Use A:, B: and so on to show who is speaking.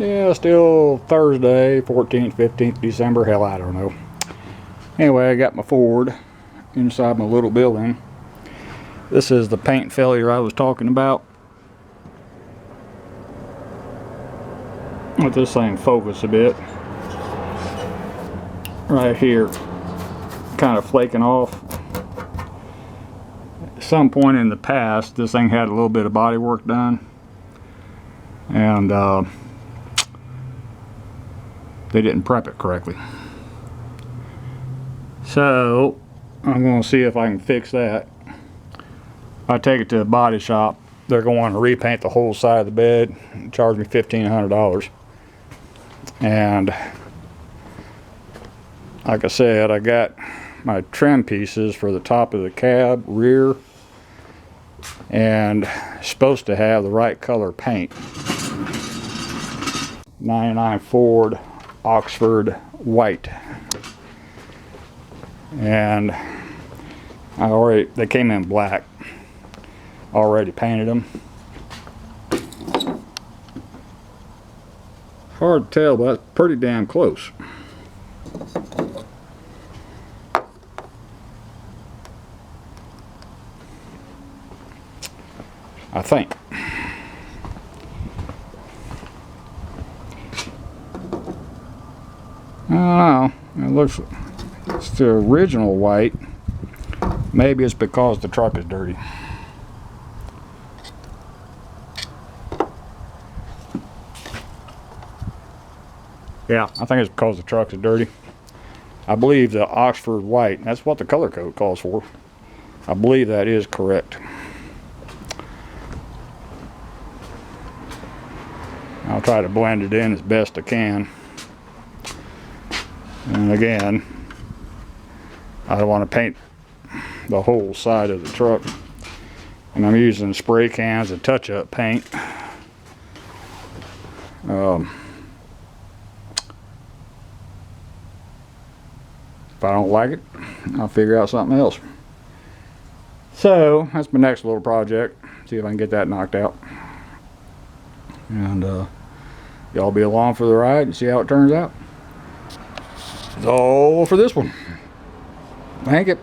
A: Yeah, still Thursday, 14th, 15th December. Hell, I don't know. Anyway, I got my Ford inside my little building. This is the paint failure I was talking about. Let this thing focus a bit. Right here, kind of flaking off. At some point in the past, this thing had a little bit of body work done, and they didn't prep it correctly. So I'm going to see if I can fix that. I take it to the body shop. They're going to repaint the whole side of the bed and charge me $1,500. And like I said, I got my trim pieces for the top of the cab, rear, and supposed to have the right color paint. 99 Ford Oxford white. And they came in black. Already painted them. Hard to tell, but that's pretty damn close. I think. I don't know. It looks, it's the original white. Maybe it's because the truck is dirty. Yeah, I think it's because the truck is dirty. I believe the Oxford white, that's what the color code calls for. I believe that is correct. I'll try to blend it in as best I can. And again, I don't want to paint the whole side of the truck. And I'm using spray cans of touch-up paint. If I don't like it, I'll figure out something else. So that's my next little project. See if I can get that knocked out. And y'all be along for the ride and see how it turns out. That's all for this one. Thank you.